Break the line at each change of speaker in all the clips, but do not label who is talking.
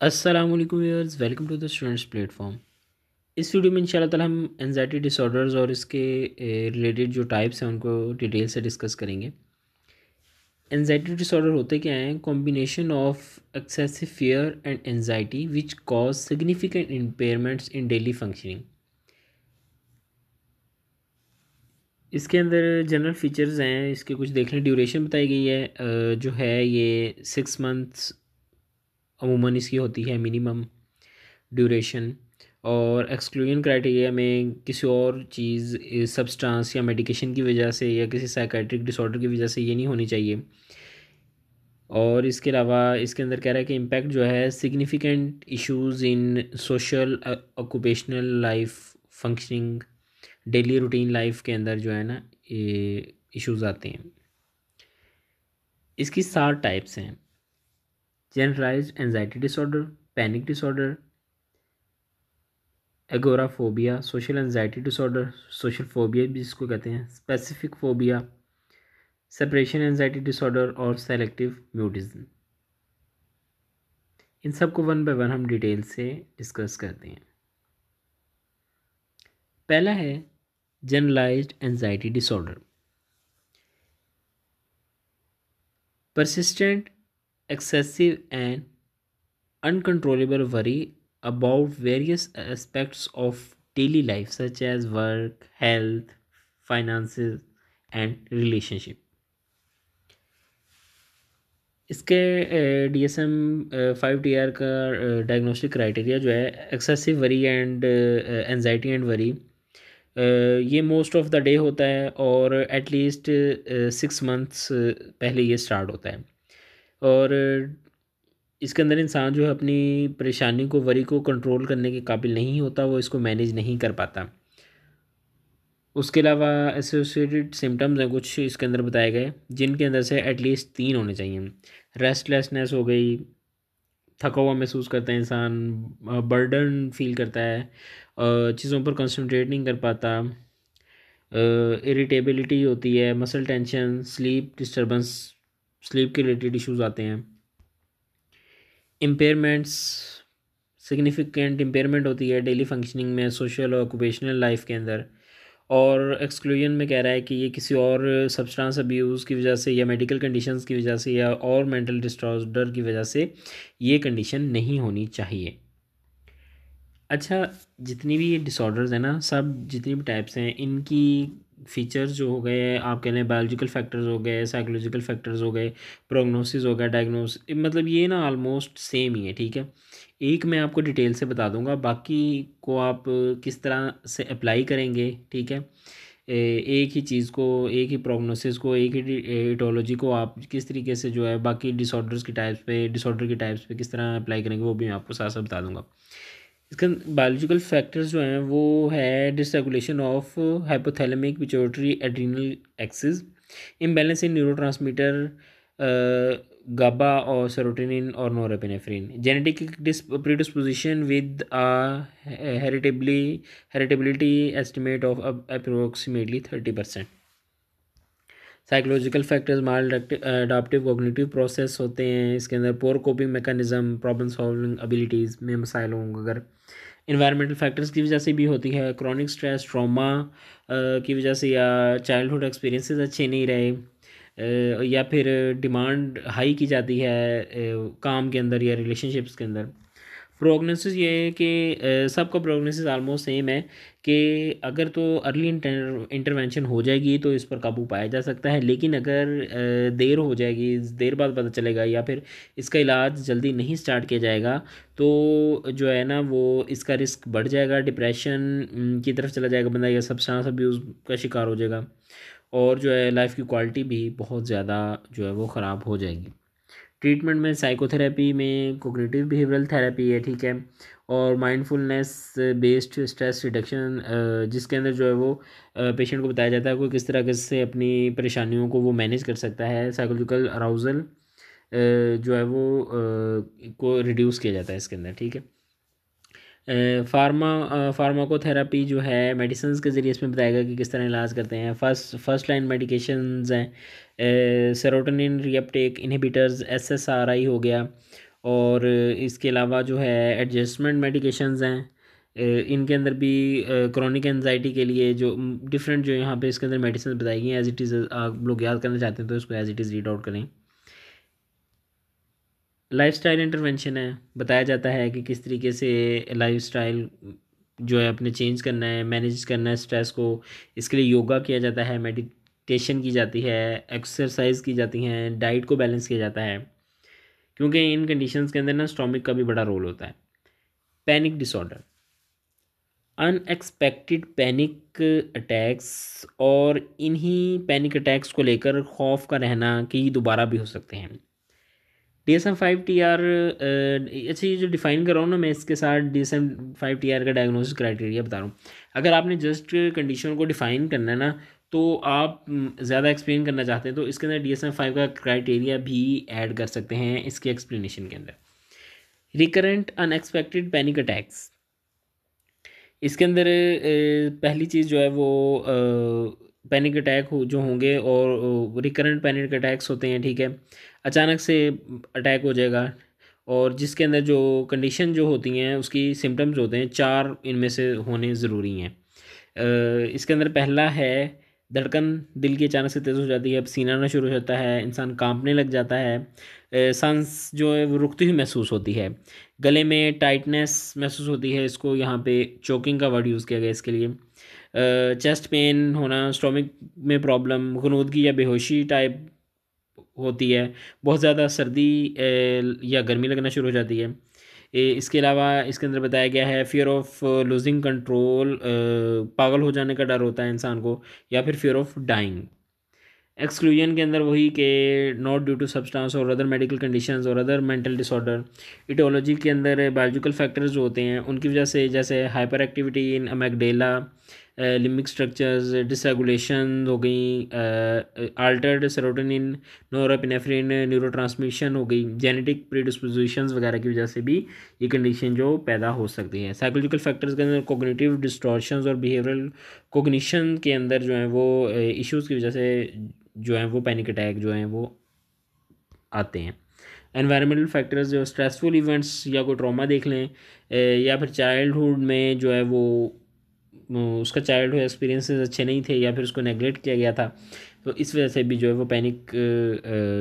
अस्सलाम वालेकुम viewers, welcome to the students platform. इस वीडियो में इंशाल्लाह ताला हम एंजाइटी डिसऑर्डर्स और इसके रिलेटेड जो टाइप्स हैं उनको डिटेल से डिस्कस करेंगे। एंजाइटी डिसऑर्डर होते क्या हैं? Combination of excessive fear and anxiety which cause significant impairments in daily functioning. इसके अंदर जनरल फीचर्स हैं, इसके कुछ देख लें। ड्यूरेशन बताई गई है, जो है ये 6 मंथ्स अमूमन इसकी होती है मिनिमम ड्यूरेशन। और एक्सक्लूजन क्राइटेरिया में किसी और चीज़ सब्सटेंस या मेडिकेशन की वजह से या किसी साइकेट्रिक डिसऑर्डर की वजह से ये नहीं होनी चाहिए। और इसके अलावा इसके अंदर कह रहा है कि इम्पैक्ट जो है सिग्निफिकेंट इश्यूज़ इन social occupational life functioning, daily routine life के अंदर जो है ना ये इश्यूज़ आते हैं। इसकी 7 टाइप्स हैं: generalized anxiety disorder, panic disorder, agoraphobia, social anxiety disorder, social phobia भी जिसको कहते हैं, specific phobia, separation anxiety disorder और सेलेक्टिव म्यूटिज्म। इन सब को वन बाय वन हम डिटेल से डिस्कस करते हैं। पहला है generalized anxiety disorder. persistent, excessive and uncontrollable worry about various aspects of daily life such as work, health, finances and relationship। इसके DSM 5 TR का डायग्नोस्टिक क्राइटेरिया जो है excessive worry and anxiety and worry, ये most of the day होता है और at least 6 months पहले ये स्टार्ट होता है। और इसके अंदर इंसान जो है अपनी परेशानी को, वरी को कंट्रोल करने के काबिल नहीं होता, वो इसको मैनेज नहीं कर पाता। उसके अलावा एसोसिएटेड सिम्टम्स हैं कुछ इसके अंदर बताए गए, जिनके अंदर से एटलीस्ट 3 होने चाहिए। रेस्टलेसनेस हो गई, थका हुआ महसूस करता है इंसान, बर्डन फील करता है, चीज़ों पर कंसंट्रेट नहीं कर पाता, इरिटेबिलिटी होती है, muscle tension, sleep disturbance, sleep के रिलेटेड इश्यूज आते हैं। इम्पेयरमेंट्स, सिग्निफिकेंट इम्पेयरमेंट होती है डेली फंक्शनिंग में, सोशल और ऑक्यूपेशनल लाइफ के अंदर। और एक्सक्लूजन में कह रहा है कि ये किसी और सब्सटेंस अब्यूज़ की वजह से या मेडिकल कंडीशंस की वजह से या और मेंटल डिसऑर्डर की वजह से ये कंडीशन नहीं होनी चाहिए। अच्छा, जितनी भी ये डिसऑर्डर्स हैं ना, सब जितनी भी टाइप्स हैं, इनकी फीचर्स जो हो गए, आप कह लें बायोलॉजिकल फैक्टर्स हो गए, साइकोलॉजिकल फैक्टर्स हो गए, प्रोग्नोसिस हो गया, डायग्नोस, मतलब ये ना ऑलमोस्ट सेम ही है। ठीक है, एक मैं आपको डिटेल से बता दूंगा, बाकी को आप किस तरह से अप्लाई करेंगे। ठीक है, एक ही चीज़ को, एक ही प्रोग्नोसिस को, एक ही एटोलॉजी को आप किस तरीके से जो है बाकी डिसऑर्डर की टाइप्स पे किस तरह अप्लाई करेंगे, वो भी मैं आपको साथ साथ बता दूंगा। इसका बायोलॉजिकल फैक्टर्स जो हैं वो है dysregulation of hypothalamic pituitary adrenal axis, imbalance in neurotransmitter GABA और सेरोटोनिन और norepinephrine, genetic predisposition with heritability estimate of approximately 30%। Psychological factors mild adaptive cognitive process होते हैं इसके अंदर, poor coping mechanism, problem solving abilities में मसाइल होंगे अगर। इन्वायरमेंटल फैक्टर्स की वजह से भी होती है, क्रॉनिक स्ट्रेस, ट्रॉमा की वजह से, या चाइल्डहुड एक्सपीरियंसेस अच्छे नहीं रहे, या फिर डिमांड हाई की जाती है काम के अंदर या रिलेशनशिप्स के अंदर। प्रोग्नोसिस ये है कि सबका प्रोग्नोसिस आलमोस्ट सेम है कि अगर तो अर्ली इंटरवेंशन हो जाएगी तो इस पर काबू पाया जा सकता है, लेकिन अगर देर हो जाएगी, देर बाद पता चलेगा, या फिर इसका इलाज जल्दी नहीं स्टार्ट किया जाएगा, तो जो है ना वो इसका रिस्क बढ़ जाएगा, डिप्रेशन की तरफ चला जाएगा बंदा, या सब्सटेंस अब्यूज़ का शिकार हो जाएगा, और जो है लाइफ की क्वालिटी भी बहुत ज़्यादा जो है वो ख़राब हो जाएगी। ट्रीटमेंट में साइकोथेरेपी में कोग्निटिव बिहेवियरल थेरेपी है। ठीक है, और माइंडफुलनेस बेस्ड स्ट्रेस रिडक्शन, जिसके अंदर जो है वो पेशेंट को बताया जाता है कोई किस तरह से अपनी परेशानियों को वो मैनेज कर सकता है। साइकोलॉजिकल अराउजल जो है वो को रिड्यूस किया जाता है इसके अंदर। ठीक है, फार्माकोथेरेपी जो है मेडिसिन के ज़रिए इसमें बताएगा कि किस तरह इलाज करते हैं। फर्स्ट लाइन मेडिकेशंस हैं सेरोटोनिन रीअपटेक इनहिबिटर्स, SSRI हो गया, और इसके अलावा जो है एडजस्टमेंट मेडिकेशंस हैं, इनके अंदर भी क्रॉनिक एनजाइटी के लिए जो डिफरेंट जो यहाँ पे इसके अंदर मेडिसिन बताई गई हैं, एज इट इज़ आप लोग याद करना चाहते हैं तो इसको as it is read out करें। लाइफस्टाइल इंटरवेंशन है, बताया जाता है कि किस तरीके से लाइफस्टाइल जो है अपने चेंज करना है, मैनेज करना है स्ट्रेस को। इसके लिए योगा किया जाता है, मेडिटेशन की जाती है, एक्सरसाइज की जाती हैं, डाइट को बैलेंस किया जाता है, क्योंकि इन कंडीशंस के अंदर ना स्टोमिक का भी बड़ा रोल होता है। Panic disorder, unexpected panic attacks, और इन्हीं पैनिक अटैक्स को लेकर खौफ का रहना कि दोबारा भी हो सकते हैं। DSM-5 TR, अच्छा ये जो डिफ़ाइन कर रहा हूँ ना मैं, इसके साथ DSM-5 TR का डायग्नोसिस क्राइटेरिया बता रहा हूँ। अगर आपने जस्ट कंडीशन को डिफ़ाइन करना है ना, तो आप ज़्यादा एक्सप्लेन करना चाहते हैं तो इसके अंदर DSM-5 का क्राइटेरिया भी ऐड कर सकते हैं इसके एक्सप्लेनेशन के अंदर। रिकरेंट अनएक्सपेक्टेड पैनिक अटैक्स, इसके अंदर पहली चीज़ जो है वो पैनिक अटैक हो जो होंगे, और रिकरेंट पैनिक अटैक्स होते हैं, ठीक है, अचानक से अटैक हो जाएगा, और जिसके अंदर जो कंडीशन जो होती हैं उसकी सिम्टम्स होते हैं, चार इनमें से होने ज़रूरी हैं। इसके अंदर पहला है धड़कन दिल की अचानक से तेज़ हो जाती है, पसीना आना शुरू हो जाता है, इंसान कांपने लग जाता है, सांस जो है वो रुकती हुई महसूस होती है, गले में टाइटनेस महसूस होती है, इसको यहाँ पे चोकिंग का वर्ड यूज़ किया गया इसके लिए, चेस्ट पेन होना, स्टोमिक में प्रॉब्लम, गनूदगी या बेहोशी टाइप होती है, बहुत ज़्यादा सर्दी या गर्मी लगना शुरू हो जाती है। इसके अलावा इसके अंदर बताया गया है फियर ऑफ लूजिंग कंट्रोल, पागल हो जाने का डर होता है इंसान को, या फिर फियर ऑफ डाइंग। एक्सक्लूजन के अंदर वही के नॉट ड्यू टू सब्सटेंस और अदर मेडिकल कंडीशंस और अदर मेंटल डिसऑर्डर। इटोलॉजी के अंदर बायोलॉजिकल फैक्टर्स जो होते हैं उनकी वजह से, जैसे hyper activity in amygdala, limbic structures dysregulation हो गई, आल्टर्ड सेरोटोनिन, नोरेपिनेफ्रिन न्यूरोट्रांसमिशन हो गई, जेनेटिक प्रीडिस्पोजिशंस वगैरह की वजह से भी ये कंडीशन जो पैदा हो सकती है। साइकोलॉजिकल फैक्टर्स के अंदर कोग्निटिव डिस्टॉर्शंस और बिहेवियरल कोग्निशन के अंदर जो है वो इश्यूज़ की वजह से जो हैं वो पैनिक अटैक जो हैं वो आते हैं। एनवायरमेंटल फैक्टर्स जो स्ट्रेसफुल इवेंट्स या कोई ट्रॉमा देख लें, या फिर चाइल्डहुड में जो है वो उसका चाइल्डहुड एक्सपीरियंसेस अच्छे नहीं थे, या फिर उसको नेगलेक्ट किया गया था, तो इस वजह से भी जो है वो पैनिक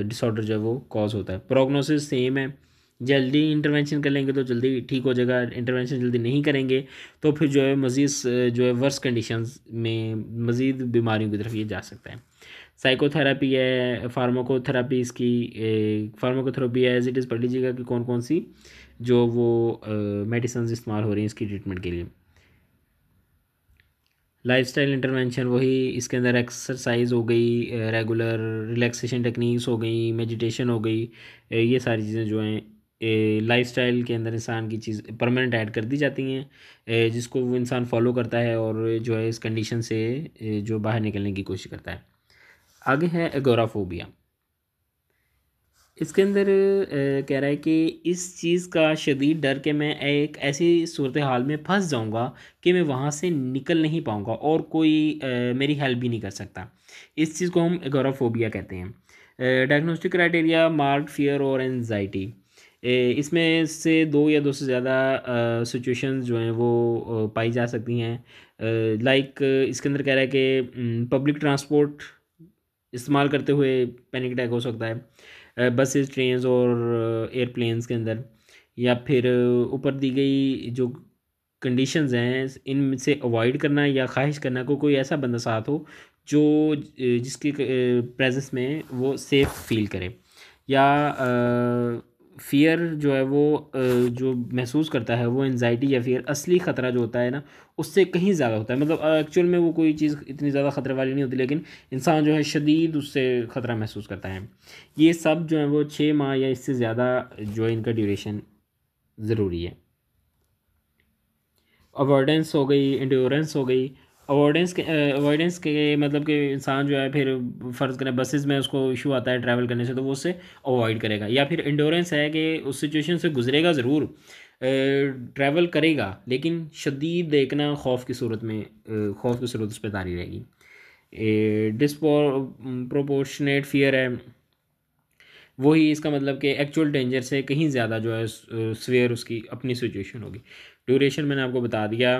डिसऑर्डर जो है वो कॉज होता है। प्रोग्नोसिस सेम है, जल्दी इंटरवेंशन कर लेंगे तो जल्दी ठीक हो जाएगा, इंटरवेंशन जल्दी नहीं करेंगे तो फिर जो है मज़ीद जो है वर्स कंडीशंस में मज़ीद बीमारियों की तरफ ये जा सकता है। साइकोथेरेपी है, फार्माकोथेरेपी, इसकी फार्माकोथेरेपी है एज इट इज़ पढ़ लीजिएगा कि कौन कौन सी जो वो मेडिसिन इस्तेमाल हो रही हैं इसकी ट्रीटमेंट के लिए। लाइफस्टाइल इंटरवेंशन वही, इसके अंदर एक्सरसाइज हो गई, रेगुलर रिलैक्सेशन टेक्निक्स हो गई, मेडिटेशन हो गई, ये सारी चीज़ें जो हैं लाइफस्टाइल के अंदर इंसान की चीज़ परमानेंट ऐड कर दी जाती हैं, जिसको वो इंसान फॉलो करता है और जो है इस कंडीशन से जो बाहर निकलने की कोशिश करता है। आगे है एगोराफोबिया। इसके अंदर कह रहा है कि इस चीज़ का शदीद डर कि मैं एक ऐसी सूरत हाल में फंस जाऊंगा कि मैं वहाँ से निकल नहीं पाऊंगा और कोई मेरी हेल्प भी नहीं कर सकता। इस चीज़ को हम एगोराफोबिया कहते हैं। डायग्नोस्टिक क्राइटेरिया मार्क्ड फियर और एनजाइटी, इसमें से दो या दो से ज़्यादा सिचुएशंस जो हैं वो पाई जा सकती हैं। लाइक इसके अंदर कह रहा है कि पब्लिक ट्रांसपोर्ट इस्तेमाल करते हुए पैनिक अटैक हो सकता है, बसेस, ट्रेन्स और एयरप्लेन्स के अंदर, या फिर ऊपर दी गई जो कंडीशंस हैं इनसे अवॉइड करना या ख्वाहिश करना को कोई ऐसा बंदा साथ हो जो जिसके प्रेजेंस में वो सेफ़ फील करे, या फ़ियर जो है वो जो महसूस करता है वो एनजाइटी या फिर असली ख़तरा जो होता है ना उससे कहीं ज़्यादा होता है, मतलब एक्चुअल में वो कोई चीज़ इतनी ज़्यादा ख़तरे वाली नहीं होती लेकिन इंसान जो है शदीद उससे ख़तरा महसूस करता है। ये सब जो है वो 6 माह या इससे ज़्यादा जो है इनका ड्यूरेशन ज़रूरी है। अवॉइडेंस हो गई, इंड्योरेंस हो गई। अवॉइडेंस के मतलब कि इंसान जो है फिर फ़र्ज़ करें बसेस में उसको इशू आता है ट्रैवल करने से तो वो उससे अवॉइड करेगा, या फिर इंड्योरेंस है कि उस सिचुएशन से गुजरेगा ज़रूर, ट्रैवल करेगा लेकिन शदीद एक ना खौफ की सूरत में खौफ की सूरत उस पर तारी रहेगी। डिस्प्रोपोर्शनेट फियर है, वही इसका मतलब कि एक्चुअल डेंजर से कहीं ज़्यादा जो है स्वेयर उसकी अपनी सिचुएशन होगी। ड्यूरेशन मैंने आपको बता दिया।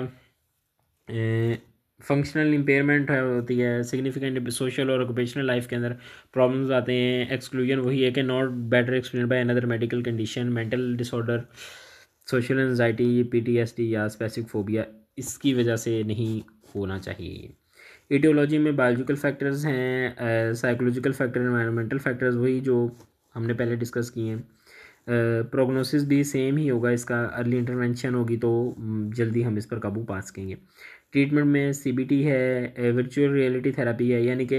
फंक्शनल इम्पेयरमेंट होती है, सिग्निफिकेंट सोशल और ऑक्यूपेशनल लाइफ के अंदर प्रॉब्लम्स आते हैं। एक्सक्लूजन वही है कि not better explain by another medical condition, mental disorder, social anxiety, PTSD या स्पेसिफिक फोबिया, इसकी वजह से नहीं होना चाहिए। इटियोलॉजी में बायोलॉजिकल फैक्टर्स हैं, साइकोलॉजिकल फैक्टर, एनवायरमेंटल फैक्टर्स वही जो हमने पहले डिस्कस किए हैं। प्रोग्नोसिस भी सेम ही होगा इसका, अर्ली इंटरवेंशन होगी तो जल्दी हम इस पर काबू पा सकेंगे। ट्रीटमेंट में सीबीटी है, वर्चुअल रियलिटी थेरेपी है, यानी कि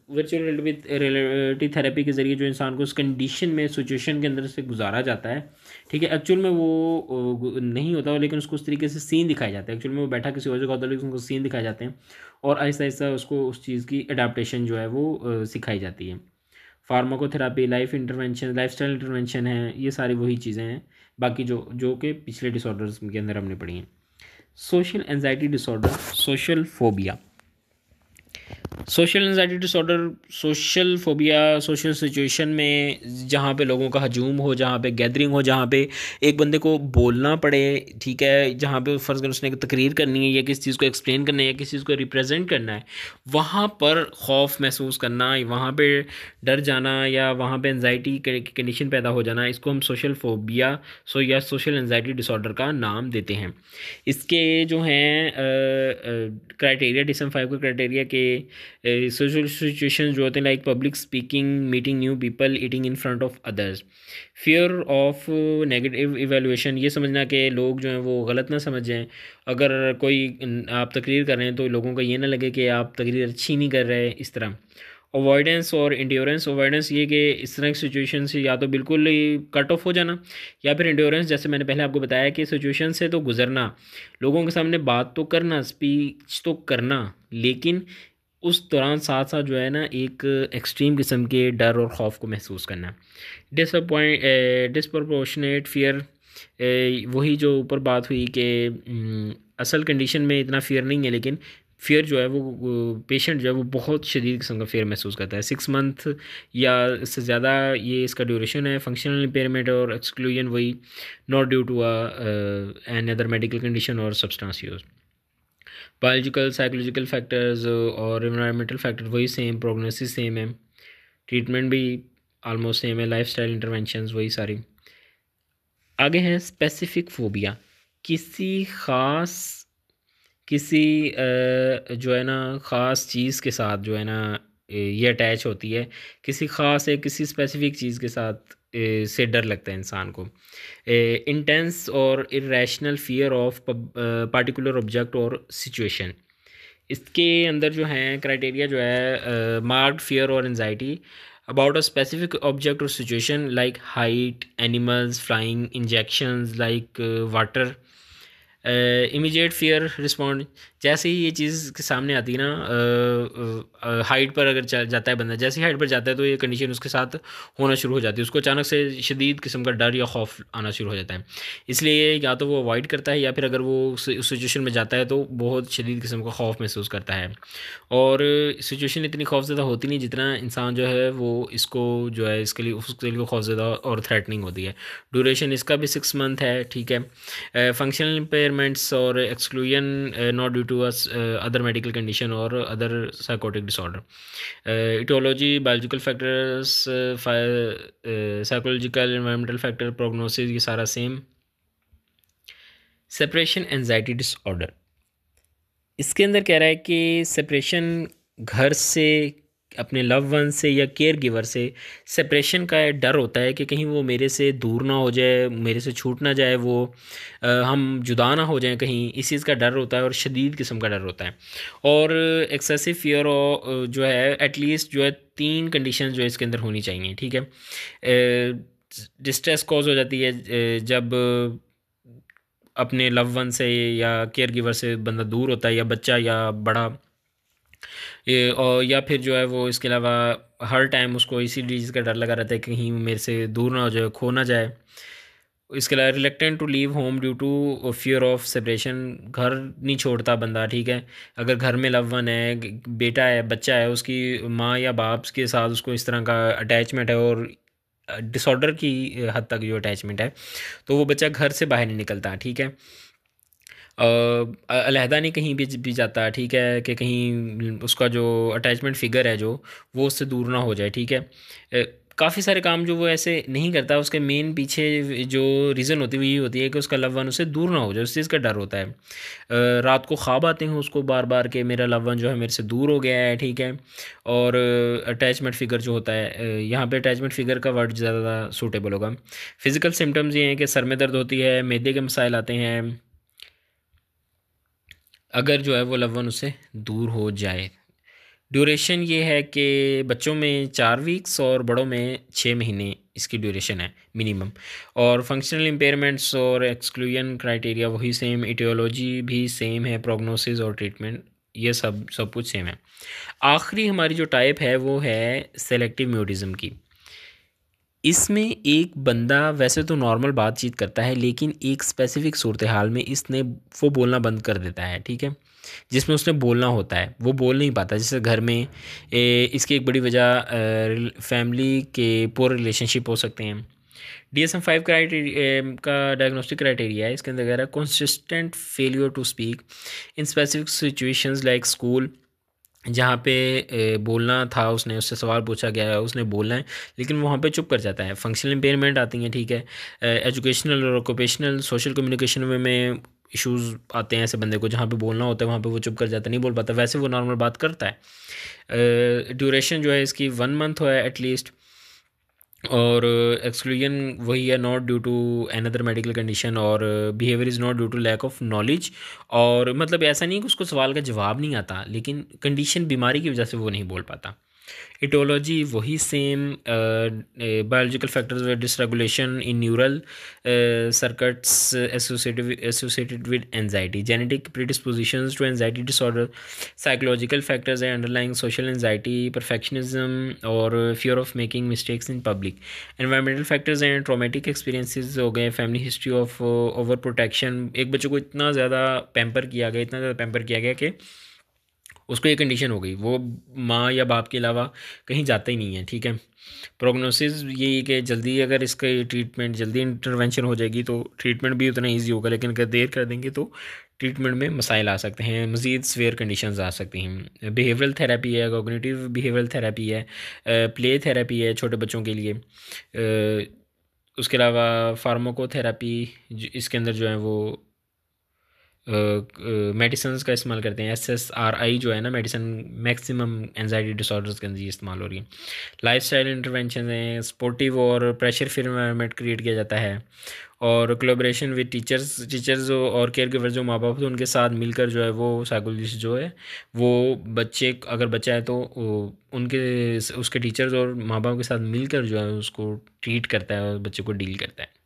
वर्चुअल रियलिटी थेरेपी के ज़रिए जो इंसान को उस कंडीशन में सिचुएशन के अंदर से गुजारा जाता है, ठीक है। एक्चुअल में वो नहीं होता, लेकिन उसको उस तरीके से सीन दिखाया जाता है। एक्चुअल में वो बैठा किसी और जगह होता है, लेकिन उसको सीन दिखाए जाते हैं और आहिस्ता आहिस्ता उसको उस चीज़ की अडाप्टेशन जो है वो सिखाई जाती है। फार्माकोथेरापी, लाइफस्टाइल इंटरवेंशन है, ये सारी वही चीज़ें हैं बाकी जो जो कि पिछले डिसऑर्डर्स के अंदर हमने पढ़ी हैं। Social anxiety disorder, social phobia. Social anxiety disorder, social phobia, social situation में जहाँ पे लोगों का हजूम हो, जहाँ पे गैदरिंग हो, जहाँ पे एक बंदे को बोलना पड़े, ठीक है, जहाँ पे फ़र्ज़ कर उसने तकरीर करनी है या किसी चीज़ को एक्सप्लेन करना है या किसी चीज़ को रिप्रेजेंट करना है, वहाँ पर खौफ महसूस करना, वहाँ पे डर जाना या वहाँ पे एंजाइटी की कंडीशन पैदा हो जाना, इसको हम सोशल फोबिया या सोशल एंजाइटी डिसऑर्डर का नाम देते हैं। इसके जो हैं क्राइटेरिया, DSM-5 के क्राइटेरिया के सोशल सिचुएशन जो होते हैं like public speaking, meeting new people, eating in front of others, fear of negative evaluation, ये समझना कि लोग जो हैं वो गलत ना समझ जाएं। अगर कोई आप तकरीर कर रहे हैं तो लोगों को ये ना लगे कि आप तकरीर अच्छी नहीं कर रहे, इस तरह। अवॉइडेंस और इंड्योरेंस, अवॉइडेंस ये कि इस तरह की सिचुएशन से या तो बिल्कुल ही कट ऑफ हो जाना, या फिर इंड्योरेंस जैसे मैंने पहले आपको बताया कि सिचुएशन से तो गुजरना, लोगों के सामने बात तो करना, स्पीच तो करना, लेकिन उस दौरान साथ साथ जो है ना एक एक्सट्रीम किस्म के डर और खौफ को महसूस करना। डिसप्रपोर्शनेट फियर, वही जो ऊपर बात हुई कि असल कंडीशन में इतना फियर नहीं है, लेकिन फियर जो है वो पेशेंट जो है वो बहुत शदीद किस्म का फियर महसूस करता है। 6 मंथ या इससे ज़्यादा ये इसका ड्यूरेशन है। फंक्शनल इम्पेयरमेंट और एक्सक्लूजन वही, not due to an other medical condition और substance use. Biological psychological factors और इन्वायरमेंटल फैक्टर वही सेम, प्रोग्नोसिस सेम है, ट्रीटमेंट भी आलमोस्ट सेम है, लाइफस्टाइल इंटरवेंशंस वही सारी। आगे है स्पेसिफिक फोबिया, किसी ख़ास किसी जो है ना ख़ास चीज़ के साथ जो है ना ये अटैच होती है, किसी ख़ास है किसी स्पेसिफिक चीज़ के साथ से डर लगता है इंसान को। इंटेंस और irrational fear of particular object और सिचुएशन, इसके अंदर जो है क्राइटेरिया जो है मार्क्ड फियर और anxiety about a specific object और situation like height, animals, flying, injections like water, immediate fear respond, जैसे ही ये चीज़ के सामने आती है ना, हाइट पर अगर जाता है बंदा, जैसे ही हाइट पर जाता है तो ये कंडीशन उसके साथ होना शुरू हो जाती है, उसको अचानक से शदीद किस्म का डर या खौफ आना शुरू हो जाता है। इसलिए या तो वो अवॉइड करता है या फिर अगर वो उस सिचुएशन में जाता है तो बहुत शदीद किस्म का खौफ महसूस करता है। और सिचुएशन इतनी खौफज़दा होती नहीं जितना इंसान जो है वो इसको जो है इसके लिए उसके लिए खौफज़दा और थ्रेटनिंग होती है। ड्यूरेशन इसका भी 6 मंथ है, ठीक है। फंक्शनल इम्पेयरमेंट्स और exclusion not due to other medical condition और other psychotic disorder. Etiology, biological factors, psychological, environmental factor, prognosis, ये सारा सेम। सेपरेशन एंजाइटी डिसऑर्डर, इसके अंदर कह रहा है कि सेपरेशन, घर से, अपने लव वन से या केयर गिवर से सेपरेशन का डर होता है कि कहीं वो मेरे से दूर ना हो जाए, मेरे से छूट ना जाए, वो हम जुदा ना हो जाएं कहीं, इस चीज़ का डर होता है और शदीद किस्म का डर होता है। और एक्सेसिव फियर जो है एटलीस्ट जो है 3 कंडीशन जो है इसके अंदर होनी चाहिए, ठीक है। डिस्ट्रेस कॉज हो जाती है जब अपने लव वन से या केयर गिवर से बंदा दूर होता है, या बच्चा या बड़ा, ये और या फिर जो है वो इसके अलावा हर टाइम उसको इसी चीज़ का डर लगा रहता है कि कहीं मेरे से दूर ना हो जाए, खो ना जाए। इसके अलावा reluctant to leave home due to fear of separation, घर नहीं छोड़ता बंदा, ठीक है। अगर घर में लव वन है, बेटा है, बच्चा है, उसकी माँ या बाप के साथ उसको इस तरह का अटैचमेंट है और डिसऑर्डर की हद तक जो अटैचमेंट है, तो वो बच्चा घर से बाहर नहीं निकलता, ठीक है। अलहदा नहीं कहीं भी जाता, ठीक है, कि कहीं उसका जो अटैचमेंट फिगर है जो वो उससे दूर ना हो जाए, ठीक है। काफ़ी सारे काम जो वो ऐसे नहीं करता, उसके मेन पीछे जो रीज़न होती है वो ये होती है कि उसका लव वन उससे दूर ना हो जाए, उस चीज़ का डर होता है। रात को ख्वाब आते हैं उसको बार बार के मेरा लव वन जो है मेरे से दूर हो गया है, ठीक है। और अटैचमेंट फिगर जो होता है, यहाँ पे अटैचमेंट फिगर का वर्ड ज़्यादा सूटेबल होगा। फिज़िकल सिम्टम्स ये हैं कि सर में दर्द होती है, मैदे के मसाइल आते हैं अगर जो है वो लव वन उससे दूर हो जाए। ड्यूरेशन ये है कि बच्चों में 4 वीक्स और बड़ों में 6 महीने इसकी ड्यूरेशन है मिनिमम। और फंक्शनल इम्पेयरमेंट्स और एक्सक्लूजन क्राइटेरिया वही सेम, इटियोलॉजी भी सेम है, प्रोग्नोसिस और ट्रीटमेंट ये सब कुछ सेम है। आखिरी हमारी जो टाइप है वो है सेलेक्टिव म्यूटिज़म की। इसमें एक बंदा वैसे तो नॉर्मल बातचीत करता है, लेकिन एक स्पेसिफिक सूरत हाल में इसने वो बोलना बंद कर देता है, ठीक है। जिसमें उसने बोलना होता है वो बोल नहीं पाता, जैसे घर में इसकी एक बड़ी वजह फैमिली के पुअर रिलेशनशिप हो सकते हैं। DSM-5 क्राइटेरिया का डायग्नोस्टिक क्राइटेरिया है, इसके अंदर कह रहा है consistent failure to speak in specific situations like school, जहाँ पे बोलना था, उसने उससे सवाल पूछा गया है, उसने बोलना है लेकिन वहाँ पे चुप कर जाता है। फंक्शनल इम्पेयरमेंट आती हैं, ठीक है। एजुकेशनल और ऑक्यूपेशनल सोशल कम्युनिकेशन में इश्यूज़ आते हैं ऐसे बंदे को, जहाँ पे बोलना होता है वहाँ पे वो चुप कर जाता है, नहीं बोल पाता, वैसे वो नॉर्मल बात करता है। ड्यूरेशन जो है इसकी 1 मंथ है एटलीस्ट। और एक्सक्लूजन वही है, not due to another medical condition, और behaviour is not due to lack of knowledge. और मतलब ऐसा नहीं कि उसको सवाल का जवाब नहीं आता, लेकिन कंडीशन बीमारी की वजह से वो नहीं बोल पाता। इटोलॉजी वही सेम, बायोलॉजिकल फैक्टर्स व dysregulation in neural circuits associated with anxiety, genetic predispositions to anxiety disorder, psychological factors है अंडरलाइंग सोशल एंजाइटी, परफेक्शनिज्म और fear of making mistakes in public, environmental factors हैं, ट्रॉमेटिक एक्सपीरियंसेस हो गए, family history of over protection, एक बच्चे को इतना ज़्यादा पैम्पर किया गया, इतना ज़्यादा पैम्पर किया गया कि उसको ये कंडीशन हो गई, वो माँ या बाप के अलावा कहीं जाता ही नहीं है, ठीक है। प्रोग्नोसिस ये कि जल्दी अगर इसका ट्रीटमेंट, जल्दी इंटरवेंशन हो जाएगी तो ट्रीटमेंट भी उतना ईजी होगा, लेकिन अगर देर कर देंगे तो ट्रीटमेंट में मसाइल आ सकते हैं, मज़ीद स्वेयर कंडीशंस आ सकती हैं। बिहेवियरल थेरेपी है, कॉग्निटिव बिहेवियरल थेरेपी है, प्ले थेरेपी है छोटे बच्चों के लिए। उसके अलावा फार्माकोथेरेपी इसके अंदर जो है वो मेडिसन्स का इस्तेमाल करते हैं। SSRI जो है ना मेडिसन, मैक्सिमम एंजाइटी डिसऑर्डर्स के अंदर ये इस्तेमाल हो रही है। लाइफस्टाइल इंटरवेंशन है, स्पोर्टिव और प्रेशर फ्री एनवायरनमेंट क्रिएट किया जाता है। और कोलैबोरेशन विद टीचर्स और केयर गिवर जो माँ बाप थे उनके साथ मिलकर जो है वो साइकोलॉजिस्ट जो है वो बच्चे, अगर बच्चा है तो उनके उसके टीचर्स और माँ बाप के साथ मिलकर जो है उसको ट्रीट करता है और बच्चे को डील करता है।